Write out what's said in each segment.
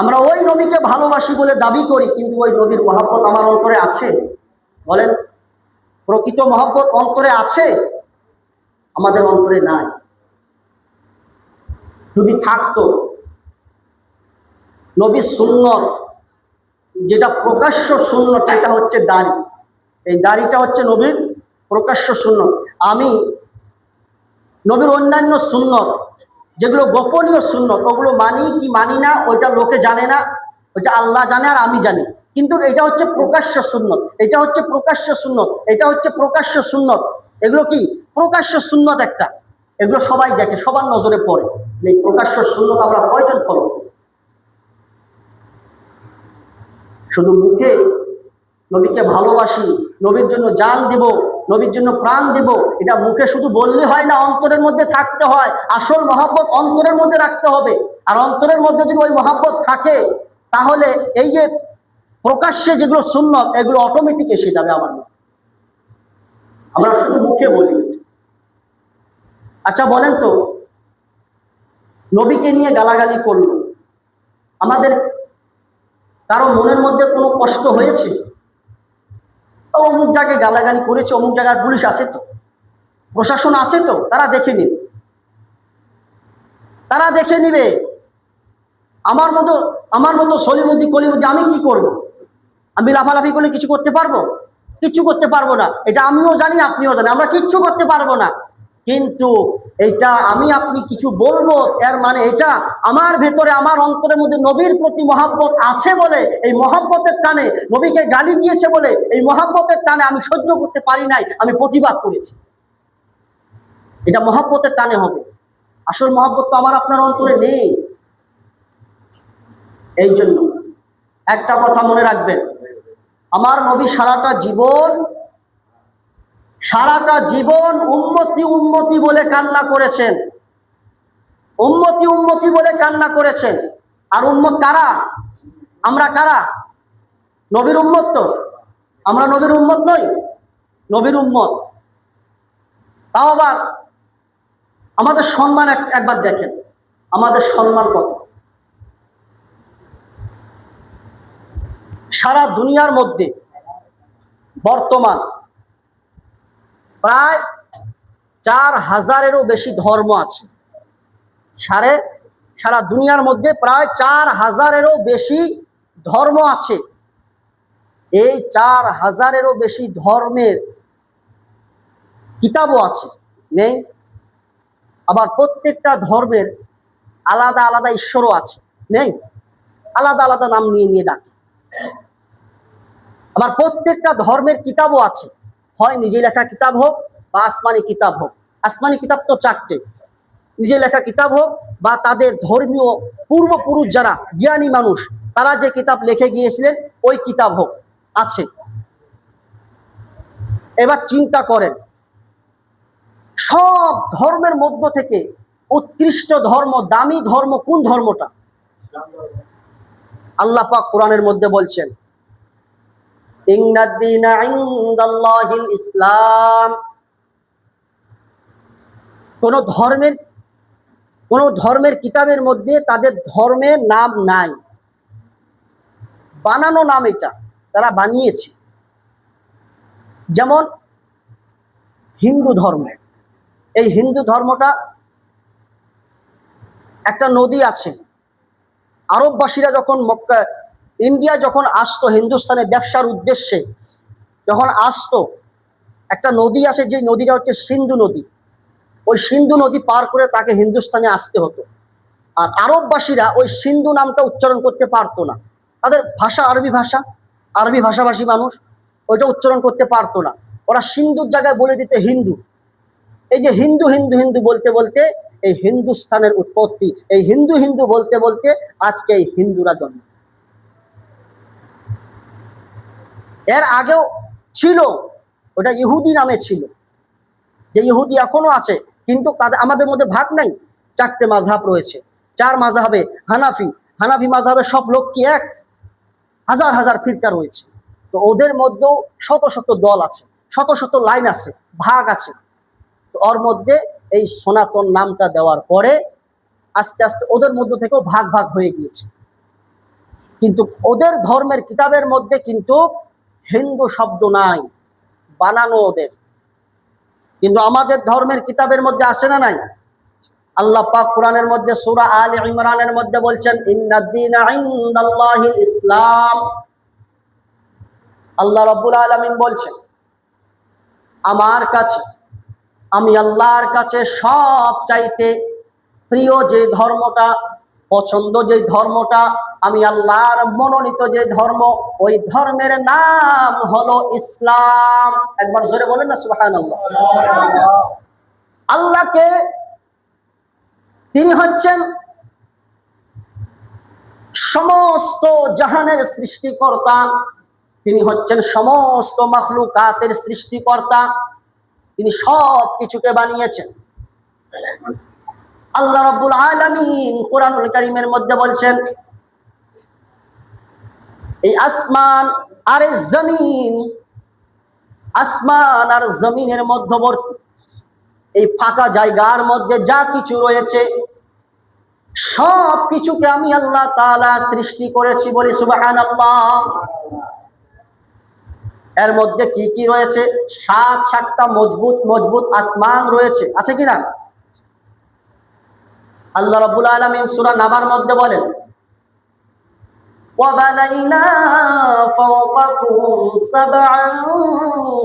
আমরা ওই নবীকে ভালোবাসি বলে দাবি করি, কিন্তু ওই নবীর মহব্বত আমার অন্তরে আছে? বলেন, প্রকৃত মহব্বত অন্তরে আছে? আমাদের অন্তরে নাই। যদি থাকতো, নবীর সুন্নত যেটা প্রকাশ্য সুন্নত সেটা হচ্ছে দাড়ি। এই দাড়িটা হচ্ছে নবীর প্রকাশ্য সুন্নত। আমি নবীর অন্যান্য সুন্নত যেগুলো গোপনীয় সুন্নত ওগুলো মানি কি মানি না ওইটা লোকে জানে না, ওইটা আল্লাহ জানে আর আমি জানি। কিন্তু এটা হচ্ছে প্রকাশ্য সুন্নত, এটা হচ্ছে প্রকাশ্য সুন্নত, এটা হচ্ছে প্রকাশ্য সুন্নত। এগুলো কি প্রকাশ্য সুন্নত একটা, এগুলো সবাই দেখে, সবার নজরে পড়ে। এই প্রকাশ্য সুন্নত আমরা কয়জন ফলো করি? শুধু মুখে নবীকে ভালোবাসি, নবীর জন্য জান দেব, নবীর জন্য প্রাণ দেব, এটা মুখে শুধু বললে হয় না, অন্তরের মধ্যে থাকতে হয়। আসল মহব্বত অন্তরের মধ্যে রাখতে হবে। আর অন্তরের মধ্যে যদি ওই মহব্বত থাকে, তাহলে এই যে প্রকাশ্যে যেগুলো সুন্নত এগুলো অটোমেটিক এসে যাবে আমার মধ্যে। আমরা শুধু মুখে বলি। আচ্ছা বলেন তো, নবীকে নিয়ে গালাগালি করলো, আমাদের কারো মনের মধ্যে কোনো কষ্ট হয়েছে? অমুক জায়গায় গালাগালি করেছে, অমুক জায়গার পুলিশ আছে তো, প্রশাসন আছে তো, তারা দেখে নিবে, তারা দেখে নিবে। আমার মতো সলিমুদ্দি কলিমুদ্দি আমি কি করব? আমি লাফালাফি করলে কিছু করতে পারবো? কিচ্ছু করতে পারবো না। এটা আমিও জানি, আপনিও জানেন, আমরা কিচ্ছু করতে পারবো না। কিন্তু এটা আমি আপনি কিছু বলবো, এর মানে এটা আমার ভেতরে, আমার অন্তরের মধ্যে নবীর প্রতি মহব্বত আছে বলে, এই মহব্বতের টানে নবীকে গালি দিয়েছে বলে, এই মহব্বতের টানে আমি সহ্য করতে পারি নাই, আমি প্রতিবাদ করেছি। এটা মহব্বতের টানে হবে। আসল মহব্বত তো আমার আপনার অন্তরে নেই। এই জন্য একটা কথা মনে রাখবেন, আমার নবী সারাটা জীবন উম্মতি উম্মতি বলে কান্না করেছেন, উম্মতি উম্মতি বলে কান্না করেছেন। আর উম্মত কারা? আমরা কারা? নবীর উম্মত তো। আমরা নবীর উম্মত নই? নবীর উম্মত। তাও আবার আমাদের সম্মান একবার দেখেন, আমাদের সম্মান কত। সারা দুনিয়ার মধ্যে বর্তমান প্রায় 4000-এরও বেশি ধর্ম আছে। সারা দুনিয়ার মধ্যে প্রায় 4000-এরও বেশি ধর্ম আছে। এই 4000-এরও বেশি ধর্মের কিতাবও আছে, নেই? আবার প্রত্যেকটা ধর্মের আলাদা আলাদা ঈশ্বরও আছে, নেই? আলাদা আলাদা নাম নিয়ে নিয়ে ডাকে। আবার প্রত্যেকটা ধর্মের কিতাবও আছে, হয় নিজে লেখা কিতাব হোক বা আসমানি কিতাব হোক। আসমানি কিতাব তো 4টে, নিজে লেখা কিতাব হোক বা তাদের ধর্মীয় পূর্বপুরুষ যারা জ্ঞানী মানুষ তারা যে কিতাব লিখে গিয়েছিলেন ওই কিতাব হোক, আছে। এবার চিন্তা করেন, সব ধর্মের মধ্য থেকে উৎকৃষ্ট ধর্ম, দামি ধর্ম কোন ধর্মটা? আল্লাহ পাক কোরআনের মধ্যে বলছেন, ইন্নাদ-দীনা ইনদাল্লাহিল ইসলাম। কোন ধর্মের কিতাবের মধ্যে তাদের ধর্মের নাম নাই, বানানো নাম, এটা তারা বানিয়েছে। যেমন হিন্দু ধর্ম, এই হিন্দু ধর্মটা একটা নদী আছে। আরববাসীরা যখন ইন্ডিয়া যখন আসতো হিন্দুস্তানে ব্যবসার উদ্দেশ্যে, যখন আসতো, একটা নদী আসে, যে নদীটা হচ্ছে সিন্ধু নদী। ওই সিন্ধু নদী পার করে তাকে হিন্দুস্তানে আসতে হতো। আর আরববাসীরা ওই সিন্ধু নামটা উচ্চারণ করতে পারতো না, তাদের ভাষা আরবি ভাষাভাষী মানুষ, ওইটা উচ্চারণ করতে পারতো না। ওরা সিন্ধুর জায়গায় বলে দিতে হিন্দু। এই যে হিন্দু হিন্দু হিন্দু বলতে বলতে এই হিন্দুস্তানের উৎপত্তি, এই হিন্দু হিন্দু বলতে বলতে আজকে এই হিন্দুরা জন্ম। এর আগেও ছিল, ওটা ইহুদি নামে ছিল, যে ইহুদি এখনো আছে, কিন্তু আমাদের মধ্যে ভাগ নাই। 4টে মাযহাব রয়েছে, 4 মাযহাবে হানাফি মাযহাবে সব লোক কি এক? হাজার হাজার ফিরকা রয়েছে। তো ওদের মধ্যেও শত শত দল আছে, শত শত লাইন আছে, ভাগ আছে। তো ওর মধ্যে এই সনাতন নামটা দেওয়ার পরে আস্তে আস্তে ওদের মধ্য থেকেও ভাগ ভাগ হয়ে গিয়েছে। কিন্তু ওদের ধর্মের কিতাবের মধ্যে কিন্তু হিন্দু শব্দ নাই, বানানো ওদের। কিন্তু আমাদের ধর্মের কিতাবের মধ্যে আসে না নাই? আল্লাহ পাক কোরআনের মধ্যে সূরা আলে ইমরানের মধ্যে বলছেন, ইন্নাদ-দীনা ইনদাল্লাহিল ইসলাম। আল্লাহ রাব্বুল আলামিন বলছেন, আমার কাছে, আমি আল্লাহর কাছে সব চাইতে প্রিয় যে ধর্মটা, পছন্দ যে ধর্মটা, আমি আল্লাহর মনোনীত যে ধর্ম, ওই ধর্মের নাম হলো ইসলাম। একবার জোরে বলেন না সুবহানাল্লাহ। আল্লাহকে, তিনি হচ্ছেন সমস্ত জাহানের সৃষ্টিকর্তা, তিনি হচ্ছেন সমস্ত মাখলুকাতের সৃষ্টিকর্তা, তিনি সব কিছুকে বানিয়েছেন। আল্লাহ রাব্বুল আলামিন কোরআনুল কারীমের মধ্যে বলছেন, এই আসমান আর এই জমিন, আসমান আর জমিনের মধ্যবর্তী এই ফাঁকা জায়গার মধ্যে যা কিছু রয়েছে সব কিছুকে আমি আল্লাহ তাআলা সৃষ্টি করেছি বলি সুবহানাল্লাহ। এর মধ্যে কি কি রয়েছে? সাতটা মজবুত মজবুত আসমান রয়েছে, আছে কিনা? আল্লাহ রাব্বুল আলামিন সূরা নাবার মধ্যে বলেন, وَبَنَيْنَا فَوْقَكُمْ سَبْعًا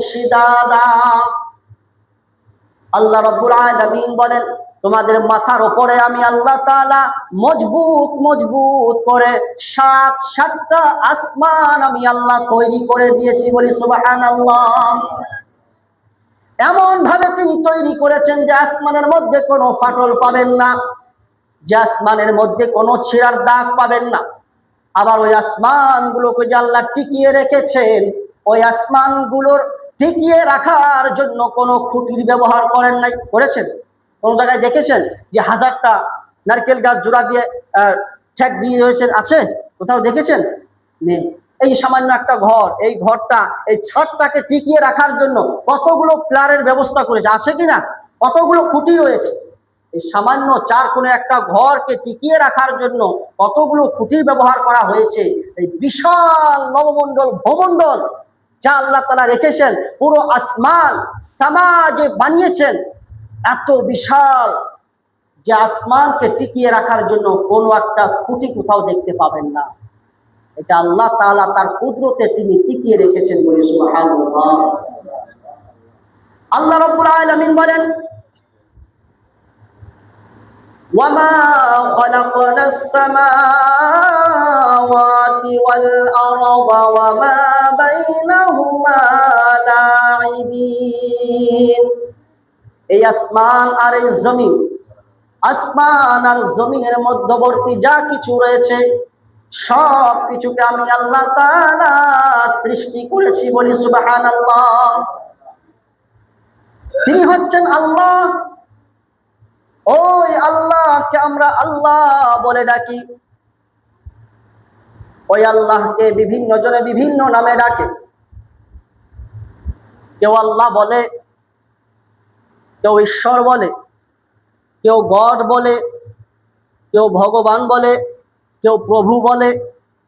شِدَادًا। আল্লাহ রাব্বুল আলামিন বলেন, তোমাদের মাথার উপরে আমি আল্লাহ তাআলা মজবুত মজবুত করে সাতটা আসমান আমি আল্লাহ তৈরি করে দিয়েছি বলি সুবহানাল্লাহ। এমন ভাবে তিনি তৈরি করেছেন যে আসমানের মধ্যে কোনো ফাটল পাবেন না, যে আসমানের মধ্যে কোনো ছিঁড়ার দাগ পাবেন না। আবার ওই আসমানগুলোকে যে আল্লাহ টিকিয়ে রেখেছেন, ওই আসমানগুলোর টিকিয়ে রাখার জন্য কোনো খুঁটির ব্যবহার করেন নাই, করেছেন? কোন জায়গায় দেখেছেন যে 1000টা নারকেল গাছ জোড়া দিয়ে ঠেক দিয়ে রয়েছেন? আছে কোথাও দেখেছেন? নেই। এই সামান্য একটা ঘর, এই ঘরটা, এই ছাদটাকে টিকিয়ে রাখার জন্য কতগুলো প্লারের ব্যবস্থা করেছে, আছে কিনা? কতগুলো খুঁটি রয়েছে। এই সামান্য 4 কোণে একটা ঘরকে টিকিয়ে রাখার জন্য কতগুলো খুঁটির ব্যবহার করা হয়েছে। এই বিশাল নবমণ্ডল ভূমণ্ডল যা আল্লাহ তাআলা রেখেছেন, পুরো আসমান সামা যে বানিয়েছেন, এত বিশাল যে আসমানকে টিকিয়ে রাখার জন্য কোনো একটা খুঁটি কোথাও দেখতে পাবেন না। এটা আল্লাহ তাআলা তার কুদরতে তিনি টিকিয়ে রেখেছেন বলে সুবহানাল্লাহ। আল্লাহ রাব্বুল আলামিন বলেন, وَمَا خَلَقْنَا السَّمَاوَاتِ وَالْأَرْضَ وَمَا بَيْنَهُمَا لَاعِبِينَ। এই আসমান আর এই জমিন, আসমান আর জমিনের মধ্যবর্তী যা কিছু রয়েছে সব কিছুকে আমি আল্লাহ তাআলা সৃষ্টি করেছি বলি সুবহানাল্লাহ। তিনি হচ্ছেন আল্লাহ। ওই আল্লাহকে আমরা আল্লাহ বলে ডাকি। ওই আল্লাহকে বিভিন্ন জনে বিভিন্ন নামে ডাকে। কেউ আল্লাহ বলে, কেউ ঈশ্বর বলে, কেউ গড বলে, কেউ ভগবান বলে, কেউ প্রভু বলে,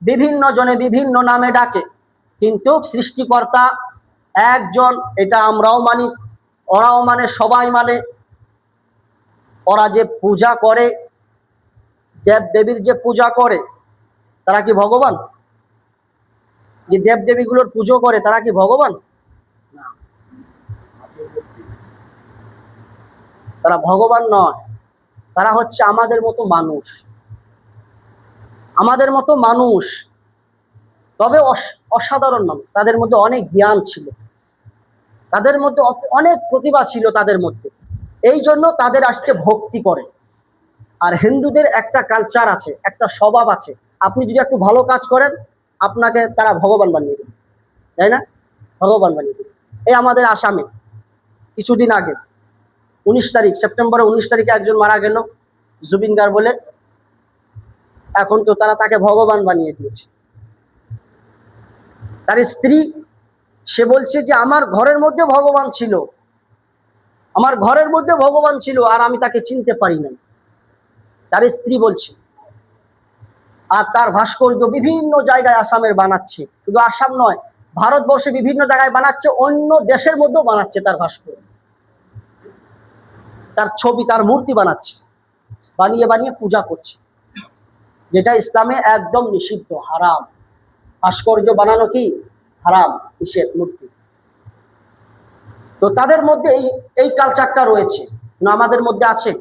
বিভিন্ন জনে বিভিন্ন নামে ডাকে। কিন্তু সৃষ্টিকর্তা একজন, এটা আমরাও মানি, ওরাও মানে, সবাই মানে। ওরা যে পূজা করে, দেব দেবীর যে পূজা করে, তারা কি ভগবান? যে দেব দেবীগুলোর পুজো করে তারা কি ভগবান? না, তারা ভগবান নয়। তারা হচ্ছে আমাদের মতো মানুষ, আমাদের মতো মানুষ, তবে অসাধারণ মানুষ। তাদের মধ্যে অনেক জ্ঞান ছিল, তাদের মধ্যে অনেক প্রতিভা ছিল তাদের মধ্যে। এই জন্য তাদের আজকে ভক্তি করে। আর হিন্দুদের একটা কালচার আছে, একটা স্বভাব আছে, আপনি যদি একটু ভালো কাজ করেন আপনাকে তারা ভগবান বানিয়ে দেবে, তাই না? ভগবান বানিয়ে দেবে। এই আমাদের আসামে কিছুদিন আগে 19 তারিখ, সেপ্টেম্বরের 19 তারিখে একজন মারা গেল, জুবিন গার্গ বলে। এখন তো তারা তাকে ভগবান বানিয়ে দিয়েছে। তার স্ত্রী, সে বলছে যে আমার ঘরের মধ্যে ভগবান ছিল, আমার ঘরের মধ্যে ভগবান ছিল, আর আমি তাকে চিনতে পারি না। তার স্ত্রী বলছে। আর তার ভাস্কর্য বিভিন্ন জায়গায় আসামের বানাচ্ছে, শুধু আসাম নয়, ভারতবর্ষে বিভিন্ন জায়গায় বানাচ্ছে, অন্য দেশের মধ্যেও বানাচ্ছে তার ভাস্কর্য, তার ছবি, তার মূর্তি বানাচ্ছে, বানিয়ে বানিয়ে পূজা করছে, যেটা ইসলামে একদম নিষিদ্ধ, হারাম। ভাস্কর্য বানানো কি হারাম, নিষেধ, মূর্তি। তো তাদের মধ্যে এই কালচারটা রয়েছে, আমাদের মধ্যে আছে।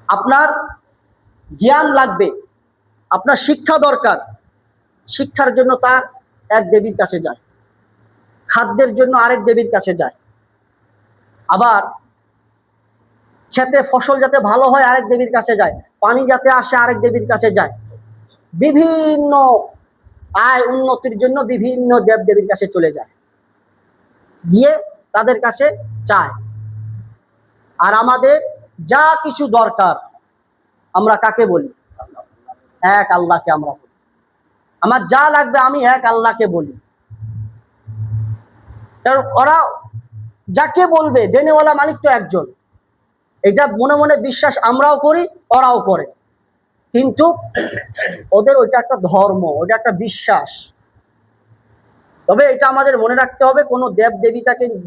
আপনার জ্ঞান লাগবে, আপনার শিক্ষা দরকার, শিক্ষার জন্য তার এক দেবীর কাছে যায়, খাদ্যের জন্য আরেক দেবীর কাছে যায়, আবার খেতে ফসল যাতে ভালো হয় আরেক দেবীর কাছে যায়, পানি যাতে আসে আরেক দেবীর কাছে যায়, বিভিন্ন আয় উন্নতির জন্য বিভিন্ন দেব দেবীর কাছে চলে যায়, গিয়ে তাদের কাছে চায়। আর আমাদের যা কিছু দরকার আমরা কাকে বলি? এক আল্লাহকে আমরা বলি। আমার যা লাগবে আমি এক আল্লাহকে বলি। কারণ ওরা যাকে বলবে দেনেওয়ালা মালিক তো একজন, এটা মনে মনে বিশ্বাস আমরাও করি, ওরাও করে, কিন্তু ওদের ওইটা একটা ধর্ম, ওইটা একটা বিশ্বাস। তবে এটা আমাদের মনে রাখতে হবে, কোনো দেব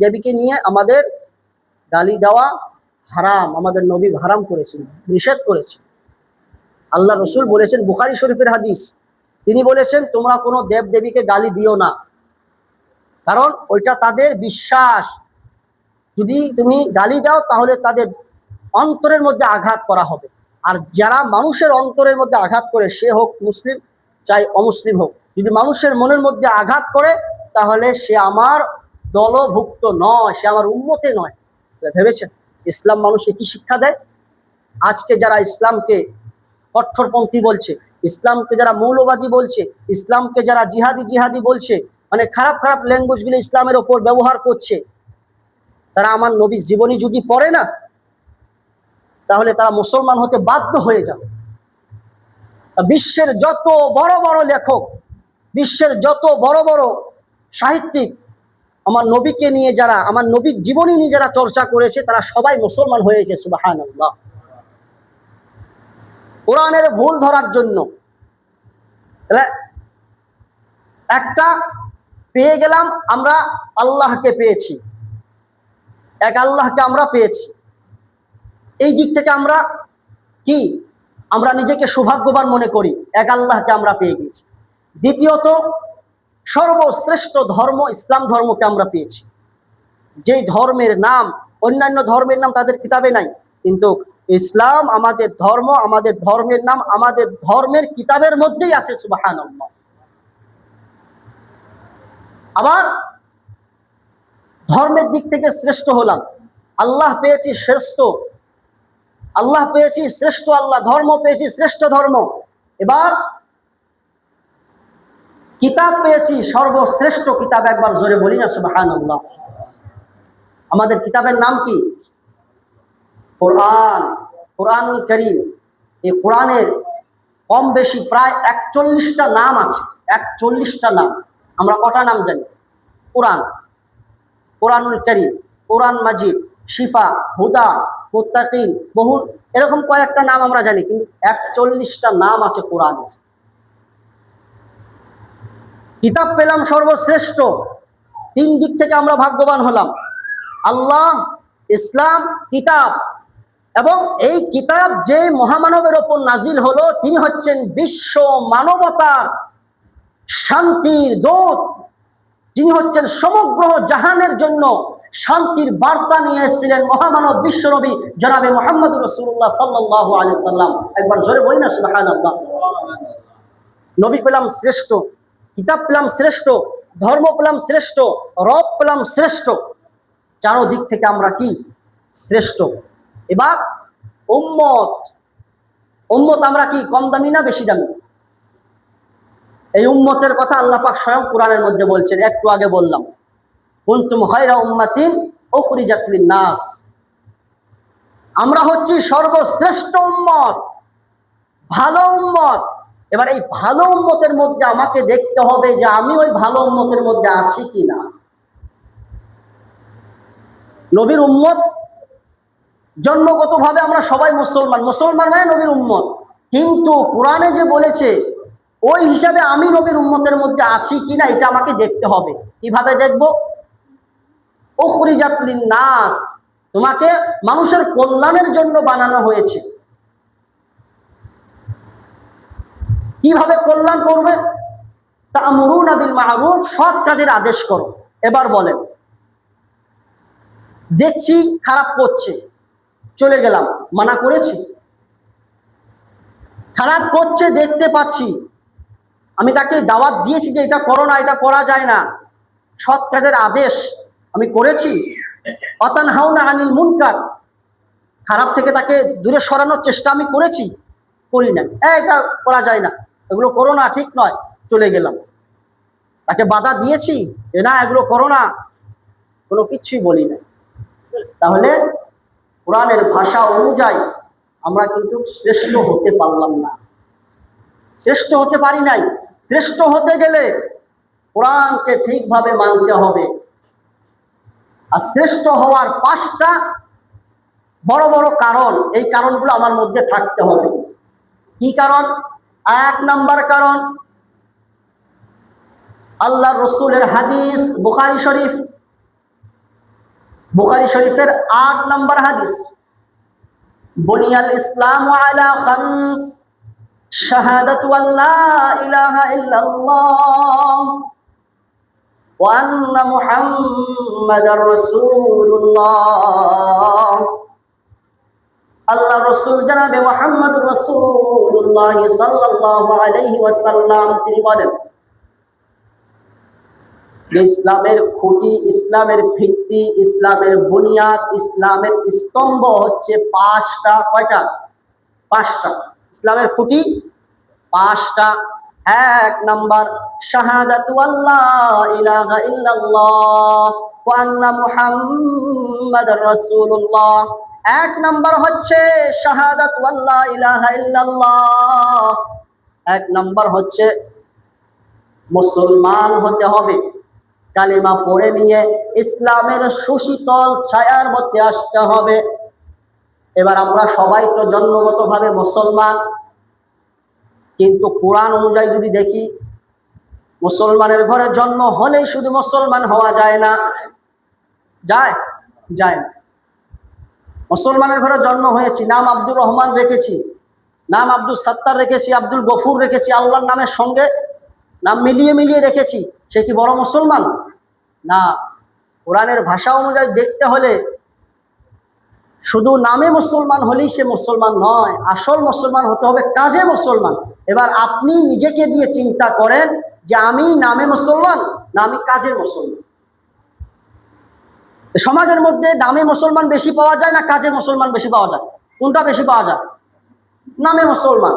দেবীকে নিয়ে আমাদের গালি দেওয়া হারাম, আমাদের নবী হারাম করেছেন, নিষেধ করেছেন। আল্লাহ রসুল বলেছেন, বুখারী শরীফের হাদিস, তিনি বলেছেন তোমরা কোনো দেব দেবীকে গালি দিও না, কারণ ওইটা তাদের বিশ্বাস। যদি তুমি গালি দাও তাহলে তাদের অন্তরের মধ্যে আঘাত করা হবে। আর যারা মানুষের অন্তরের মধ্যে আঘাত করে, সে হোক মুসলিম চাই অমুসলিম হোক, যদি মানুষের মনের মধ্যে আঘাত করে তাহলে সে আমার দলভুক্ত নয়, সে আমার উম্মতে নয়। ভেবেছেন ইসলাম মানুষকে কি শিক্ষা দেয়? আজকে যারা ইসলামকে কঠোরপন্থী বলছে, ইসলামকে যারা মৌলবাদী বলছে, ইসলামকে যারা জিহাদি জিহাদি বলছে, মানে খারাপ খারাপ ল্যাঙ্গুয়েজগুলো ইসলামের ওপর ব্যবহার করছে, তারা আমার নবীর জীবনী যদি পড়ে না, তাহলে তারা মুসলমান হতে বাধ্য হয়ে যাবে। বিশ্বের যত বড় বড় লেখক, বিশ্বের যত বড় বড় সাহিত্যিক আমার নবীকে নিয়ে যারা, আমার নবীর জীবনী নিয়ে যারা চর্চা করেছে, তারা সবাই মুসলমান হয়েছে, সুবহানাল্লাহ। কোরআনের ভুল ধরার জন্য একটা পেয়ে গেলাম, আমরা আল্লাহকে পেয়েছি, এক আল্লাহকে আমরা পেয়েছি, এই দিক থেকে আমরা কি, আমরা নিজেকে সৌভাগ্যবান মনে করি, এক আল্লাহকে আমরা পেয়ে গেছি। দ্বিতীয়ত, সর্বশ্রেষ্ঠ ধর্ম ইসলাম ধর্মকে আমরা পেয়েছি, যেই ধর্মের নাম অন্যান্য ধর্মের নাম তাদের কিতাবে নাই, কিন্তু ইসলাম আমাদের ধর্ম, আমাদের ধর্মের নাম আমাদের ধর্মের কিতাবের মধ্যেই আছে, সুবহানাল্লাহ। আবার ধর্মের দিক থেকে শ্রেষ্ঠ হলাম, আল্লাহ পেয়েছি শ্রেষ্ঠ, আল্লাহ পেয়েছি শ্রেষ্ঠ আল্লাহ, ধর্ম পেয়েছি শ্রেষ্ঠ ধর্ম। এবার কিতাব পেয়েছি সর্বশ্রেষ্ঠ কিতাব, একবার জোরে বলি না সুবহানাল্লাহ। আমাদের কিতাবের নাম কি? কোরআন, কোরআনুল কারীম। এই কোরআনের কম বেশি প্রায় 41টা নাম আছে, 41টা নাম। আমরা কটা নাম জানি? কোরআন, কোরআনুল কারীম, কোরআন মাজিদ, শিফা, হুদা, মুত্তাকিন, বহু এরকম কয়েকটা নাম আমরা জানি, কিন্তু 41টা নাম আছে কোরআনের। কিতাব পেলাম সর্বশ্রেষ্ঠ, তিন দিক থেকে আমরা ভাগ্যবান হলাম, আল্লাহ, ইসলাম, কিতাব। এবং এই কিতাব যে মহামানবের ওপর নাজিল হলো, তিনি হচ্ছেন বিশ্ব মানবতার শান্তির দূত, যিনি হচ্ছেন সমগ্র জাহানের জন্য শান্তির বার্তা নিয়ে এসেছিলেন, মহামানব বিশ্বনবী জনাবে মুহাম্মদুর রাসূলুল্লাহ সাল্লাল্লাহু আলাইহি সাল্লাম। একবার জোরে বলি না সুবহানাল্লাহ। নবী পেলাম শ্রেষ্ঠ, কিতাব পেলাম শ্রেষ্ঠ, ধর্ম পেলাম শ্রেষ্ঠ, রব পেলাম শ্রেষ্ঠ, চারোদিক থেকে আমরা কি শ্রেষ্ঠ। এবার উম্মত, উম্মত আমরা কি কম দামি না বেশি দামি? এই উম্মতের কথা আল্লাহ পাক স্বয়ং কোরআনের মধ্যে বলছেন, একটু আগে বললাম, কুনতুম খায়রা উম্মাতিন উখরিজাত লিন-নাস। আমরা হচ্ছি সর্বশ্রেষ্ঠ উম্মত, ভালো উম্মত। এবার এই ভালো উম্মতের মধ্যে আমাকে দেখতে হবে যে আমি ওই ভালো উম্মতের মধ্যে আছি কিনা। নবীর উম্মত, জন্মগতভাবে আমরা সবাই মুসলমান, মুসলমান মানে নবীর উম্মত। কিন্তু কোরআনে যে বলেছে ওই হিসাবে আমি নবীর উম্মতের মধ্যে আছি কিনা এটা আমাকে দেখতে হবে। কিভাবে দেখব? উখরিজাত লিন-নাস, তোমাকে মানুষের কল্যাণের জন্য বানানো হয়েছে। কিভাবে কল্যাণ করবে? তা'মুরুনা বিল মা'রুফ, সৎ কাজের আদেশ করো। এবার বলেন, দেখছি খারাপ করছে, চলে গেলাম, মানা করেছি? খারাপ করছে দেখতে পাচ্ছি, আমি তাকে দাওয়াত দিয়েছি যে এটা করো না, এটা করা যায় না, সৎ কাজের আদেশ আমি করেছি। অতানহাউনা আনিল মুনকার, খারাপ থেকে তাকে দূরে সরানোর চেষ্টা আমি করেছি? করি না। এটা করা যায় না, এগুলো করো না, ঠিক নয়, চলে গেলাম। তাকে বাধা দিয়েছি যে না এগুলো করো না? কোনো কিছুই বলি না। তাহলে কোরআনের ভাষা অনুযায়ী আমরা কিন্তু শ্রেষ্ঠ হতে পারলাম না, শ্রেষ্ঠ হতে পারি নাই। শ্রেষ্ঠ হতে গেলে কোরআনকে ঠিকভাবে মানতে হবে। আর শ্রেষ্ঠ হওয়ার 5টা বড় বড় কারণ, এই কারণগুলো আমার মধ্যে থাকতে হবে। কি কারণ? 1 নাম্বার কারণ, আল্লাহ রসুলের হাদিস, বুখারী শরীফ, বুখারী শরীফের 8 নাম্বার হাদিস, বুনিয়াল ইসলামু আলা খামস, শাহাদাতু আল্লা ইলাহা ইল্লাল্লাহ ওয়া আন্না মুহাম্মাদার রাসূলুল্লাহ। আল্লাহ রসুল জনাবে মুহাম্মদুর রাসূলুল্লাহ সাল্লাল্লাহু আলাইহি ওয়াসাল্লাম তিনি বলেন যে ইসলামের খুঁটি, ইসলামের ভিত্তি, ইসলামের বুনিয়াদ, ইসলামের স্তম্ভ হচ্ছে 5টা। কয়টা? 5টা। ইসলামের খুঁটি 5টা। 1 নাম্বার, শাহাদাতু আল্লা ইলাহা ইল্লাল্লাহ ওয়া আন্না মুহাম্মাদার রাসূলুল্লাহ। 1 নাম্বার হচ্ছে শাহাদাতু আল্লা ইলাহা ইল্লাল্লাহ। 1 নাম্বার হচ্ছে মুসলমান হতে হবে, কালিমা পড়ে নিয়ে ইসলামের সুশীতল ছায়ার মধ্যে আসতে হবে। এবার আমরা সবাই তো জন্মগতভাবে মুসলমান, কিন্তু কোরআন অনুযায়ী যদি দেখি, মুসলমানের ঘরে জন্ম হলেই শুধু মুসলমান হওয়া যায় না। যায়? যায় না। মুসলমানের ঘরে জন্ম হয়েছি, নাম আব্দুর রহমান রেখেছি, নাম আব্দুল সাত্তার রেখেছি, আব্দুল গফুর রেখেছি, আল্লাহর নামের সঙ্গে নাম মিলিয়ে মিলিয়ে রেখেছি, সে কি বড় মুসলমান? না। কোরআনের ভাষা অনুযায়ী দেখতে হলে শুধু নামে মুসলমান হলেই সে মুসলমান নয়, আসল মুসলমান হতে হবে কাজে মুসলমান। এবার আপনি নিজেকে দিয়ে চিন্তা করেন যে আমি নামে মুসলমান না আমি কাজে মুসলমান। সমাজের মধ্যে নামে মুসলমান বেশি পাওয়া যায় না কাজে মুসলমান বেশি পাওয়া যায়? কোনটা বেশি পাওয়া যায়? নামে মুসলমান।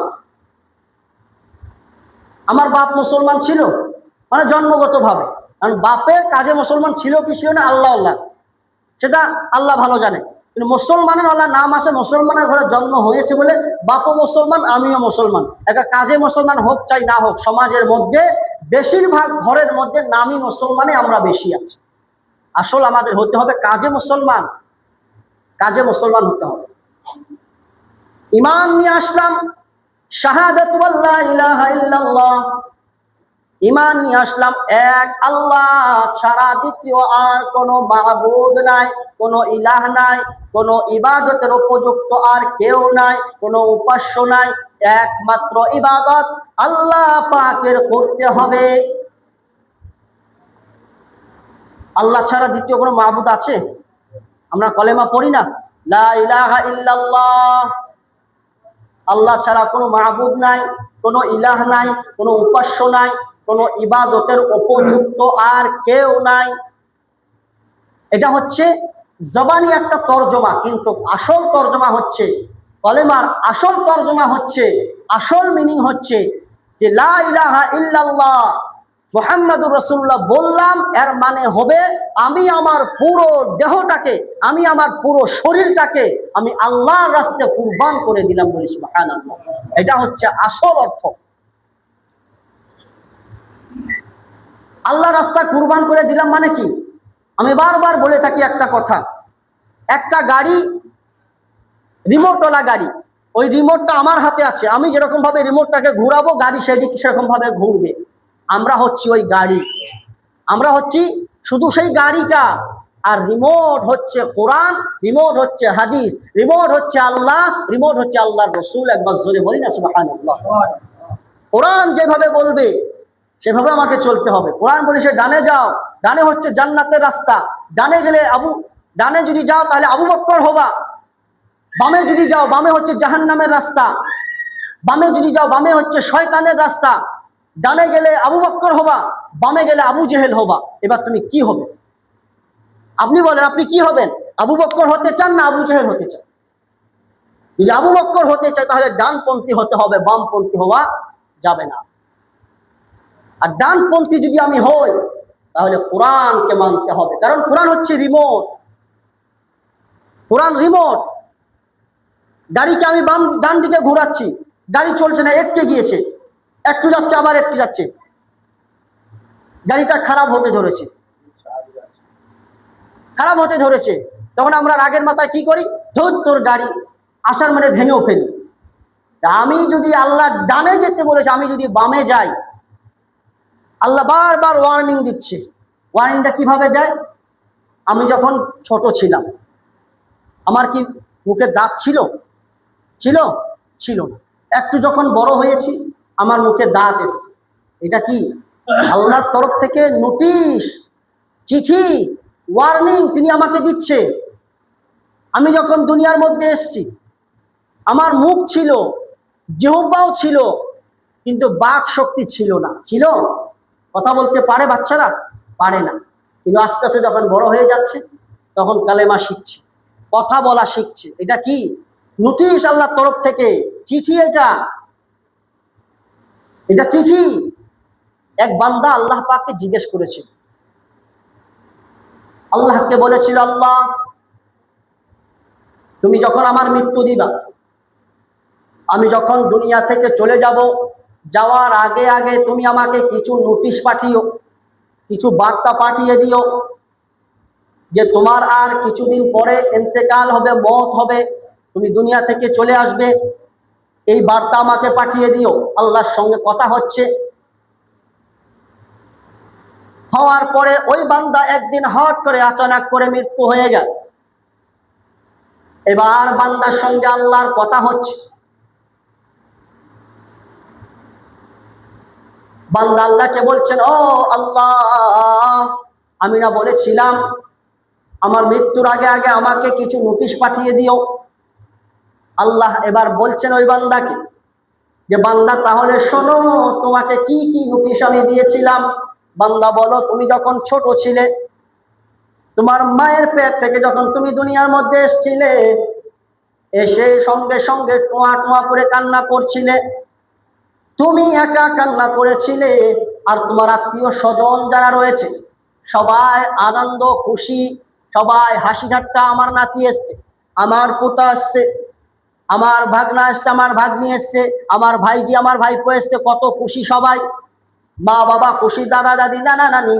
আমার বাপ মুসলমান ছিল, মানে জন্মগতভাবে, কারণ বাপের কাজে মুসলমান ছিল কি ছিল না আল্লাহ আল্লাহ, সেটা আল্লাহ ভালো জানে। কিন্তু মুসলমানের আল্লাহ নাম আসে, মুসলমানের ঘরে জন্ম হয়েছে বলে বাপও মুসলমান আমিও মুসলমান। একটা কাজে মুসলমান হোক চাই না হোক, সমাজের মধ্যে বেশিরভাগ ঘরের মধ্যে নামই মুসলমানে আমরা বেশি আছি। আসল আমাদের হতে হবে কাজে মুসলমান, কাজে মুসলমান হতে হবে। ঈমান নিয়ে আসলাম, শাহাদাতু আল্লা ইলাহা ইল্লাল্লাহ, ঈমান নিয়ে আসলাম এক আল্লাহ ছাড়া দ্বিতীয় আর কোনো মাবুদ নাই, কোনো ইলাহ নাই, কোনো ইবাদতের উপযুক্ত আর কেউ নাই, কোনো উপাস্য নাই, একমাত্র ইবাদত আল্লাহ পাকের করতে হবে। আল্লাহ ছাড়া দ্বিতীয় কোনো মাবুদ আছে? আমরা কলেমা পড়ি না, লা ইলাহা ইল্লাল্লাহ, আল্লাহ ছাড়া কোনো মাবুদ নাই, কোনো ইলাহ নাই, কোনো উপাস্য নাই, কোনো ইবাদতের উপযুক্ত আর কেউ নাই। এটা হচ্ছে জবানি একটা তর্জমা, কিন্তু আসল তর্জমা হচ্ছে, কলেমার আসল তর্জমা হচ্ছে, আসল মিনিং হচ্ছে যে লা ইলাহা ইল্লাল্লাহ মুহাম্মাদুর রাসূলুল্লাহ বললাম, এর মানে হবে আমি আমার পুরো দেহটাকে, আমি আমার পুরো শরীরটাকে আমি আল্লাহর রাস্তায় কুরবান করে দিলাম, বলি সুবহানাল্লাহ। এটা হচ্ছে আসল অর্থ। আল্লাহর রাস্তায় কুরবান করে দিলাম মানে কি? আমি বারবার বলে থাকি একটা কথা, একটা গাড়ি, রিমোটওয়ালা গাড়ি, ওই রিমোটটা আমার হাতে আছে, আমি যেরকম ভাবে রিমোটটাকে ঘুরাবো গাড়ি সেদিকে সেরকম ভাবে ঘুরবে। আমরা হচ্ছি ওই গাড়ি, আমরা হচ্ছি শুধু সেই গাড়িটা। আর রিমোট হচ্ছে কোরআন, রিমোট হচ্ছে হাদিস, রিমোট হচ্ছে আল্লাহ, রিমোট হচ্ছে আল্লাহর রসুল। একবার জোরে বলি না সুবহানাল্লাহ। কোরআন যেভাবে বলবে সেভাবে আমাকে চলতে হবে। কোরআন বলি সে ডানে যাও, ডানে হচ্ছে জান্নাতের রাস্তা, ডানে গেলে ডানে যদি যাও তাহলে আবু বকর হবা, বামে যদি যাও বামে হচ্ছে জাহান্নামের রাস্তা, বামে যদি যাও বামে হচ্ছে শয়তানের রাস্তা। ডানে গেলে আবু বকর হবা, বামে গেলে আবু জেহেল হবা। এবার তুমি কি হবে? আপনি বলেন, আপনি কি হবেন? আবু বকর হতে চান না আবু জেহেল হতে চান? যদি আবু বকর হতে চাই তাহলে ডানপন্থী হতে হবে, বামপন্থী হওয়া যাবে না। আর ডানপন্থী যদি আমি হই তাহলে কোরআনকে মানতে হবে, কারণ কোরআন হচ্ছে রিমোট। কোরআন রিমোট। গাড়িকে আমি ডান দিকে ঘোরাচ্ছি, গাড়ি চলছে না, এটকে গিয়েছে, একটু যাচ্ছে আবার এটকে যাচ্ছে, গাড়িটা খারাপ হতে ধরেছে, খারাপ হতে ধরেছে। তখন আমরা রাগের মাথায় কি করি? ধুর তোর গাড়ি, আসার মানে ভেঙেও ফেলি। আমি যদি আল্লাহ ডানে যেতে বলেছে, আমি যদি বামে যাই, আল্লাহ বারবার ওয়ার্নিং দিচ্ছে। ওয়ার্নিংটা কিভাবে দেয়? আমি যখন ছোট ছিলাম আমার কি মুখে দাঁত ছিল? ছিল? ছিল না। একটু যখন বড় হয়েছি আমার মুখে দাঁত এসছে। এটা কি? আল্লাহর তরফ থেকে নোটিশ, চিঠি, ওয়ার্নিং তিনি আমাকে দিচ্ছে। আমি যখন দুনিয়ার মধ্যে এসছি আমার মুখ ছিল, জিহ্বাও ছিল, কিন্তু বাক শক্তি ছিল না। ছিল? কথা বলতে পারে বাচ্চারা? পারে না। কিন্তু আস্তে আস্তে যখন বড় হয়ে যাচ্ছে তখন কালেমা শিখছে, কথা বলা শিখছে। এটা কি? নোটিশ আল্লাহর তরফ থেকে, চিঠি। এটা চিঠি। এক বান্দা আল্লাহ পাককে জিজ্ঞেস করেছিল, আল্লাহকে বলেছিল, আল্লাহ তুমি যখন আমার মৃত্যু দিবা, আমি যখন দুনিয়া থেকে চলে যাব, যাওয়ার আগে আগে তুমি আমাকে কিছু নোটিশ পাঠিও, কিছু বার্তা পাঠিয়ে দিও যে তোমার আর কিছুদিন পরে ইন্তেকাল হবে, মওত হবে, তুমি দুনিয়া থেকে চলে আসবে। এই বার্তা আমাকে পাঠিয়ে দিও। আল্লাহর সঙ্গে কথা হচ্ছে। হওয়ার পরে ওই বান্দা একদিন হঠাৎ করে আচানক করে মৃত্যু হয়ে গেল। এবার বান্দার সঙ্গে আল্লাহর কথা হচ্ছে। বান্দা আল্লাহকে বলছেন, ও আল্লাহ, আমি না বলেছিলাম আমার মৃত্যুর আগে আগে আমাকে কিছু নোটিশ পাঠিয়ে দিও। আল্লাহ এবার বলছেন ওই বান্দাকে যে, বান্দা তাহলে শোনো, তোমাকে কি কি নোটিশ আমি দিয়েছিলাম। বান্দা বলো, তুমি যখন ছোট ছিলে, তোমার মায়ের পেট থেকে যখন তুমি দুনিয়ার মধ্যে এসেছিলে, এসে সঙ্গে সঙ্গে টোয়া টোয়া করে কান্না করছিলে। তুমি একা কান্না করেছিলে, আর তোমার আত্মীয় স্বজন যারা রয়েছে সবাই আনন্দ খুশি, সবাই হাসি ঠাট্টা। আমার নাতি এসছে, আমার পোতা আসছে, আমার ভাগনা এসছে, আমার ভাগ্নি এসছে, আমার ভাইজি আমার ভাইপো এসছে, কত খুশি সবাই। মা বাবা খুশি, দাদা দাদি নানা নানি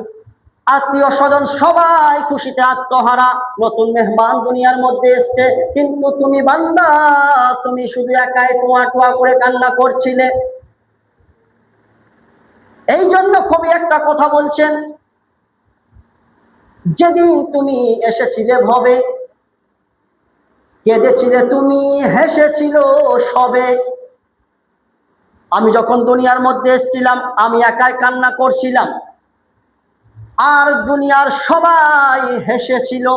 আত্মীয় স্বজন সবাই খুশিতে আত্মহারা। নতুন মেহমান দুনিয়ার মধ্যে এসছে, কিন্তু তুমি বান্দা, তুমি শুধু একাই টোয়া টোয়া করে কান্না করছিলে। এই জন্য কবি একটা কথা বলছেন, যেদিন তুমি এসেছিলে ভবে, কেঁদেছিলে তুমি, হেসেছিল সবে। আমি যখন দুনিয়ার মধ্যে এসেছিলাম আমি একাই কান্না করছিলাম, আর দুনিয়ার সবাই হেসেছিল,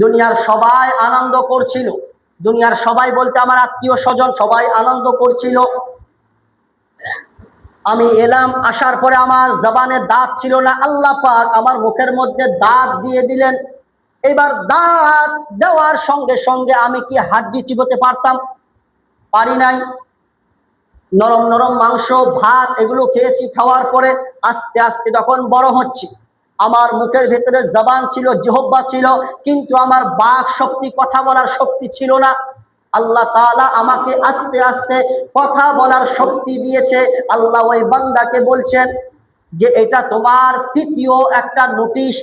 দুনিয়ার সবাই আনন্দ করছিল। দুনিয়ার সবাই বলতে আমার আত্মীয় স্বজন সবাই আনন্দ করছিল। আমি এলাম, আসার পরে আমার জবানে দাঁত ছিল না, আল্লাহ পাক আমার মুখের মধ্যে দাঁত দিয়ে দিলেন। এবার দাঁত দেওয়ার সঙ্গে সঙ্গে আমি কি হাড্ডি চিবোতে পারতাম? পারি নাই। নরম নরম মাংস, ভাত এগুলো খেয়েছি। খাওয়ার পরে আস্তে আস্তে যখন বড় হচ্ছি, আমার মুখের ভেতরে জবান ছিল, জিহ্বা ছিল, কিন্তু আমার বাক শক্তি, কথা বলার শক্তি ছিল না। আল্লাহ তাআলা আমাকে আস্তে আস্তে কথা বলার শক্তি দিয়েছে। আল্লাহ ওই বান্দাকে বলছেন যে, এটা তোমার তৃতীয় একটা নোটিশ,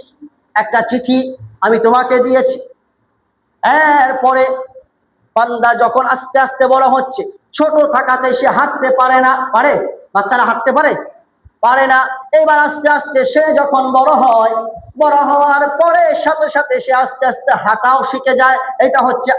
একটা চিঠি আমি তোমাকে দিয়েছি। এরপরে বান্দা যখন আস্তে আস্তে বড় হচ্ছে, ছোট থাকাতে সে হাঁটতে পারে না, পারে? বাচ্চারা হাঁটতে পারে? পারে না। এবার আস্তে আস্তে সে যখন বড় হয়, বড় হওয়ার পরে সাথে সাথে সে আস্তে আস্তে হাঁটাও শিখে যায়। এটা হচ্ছে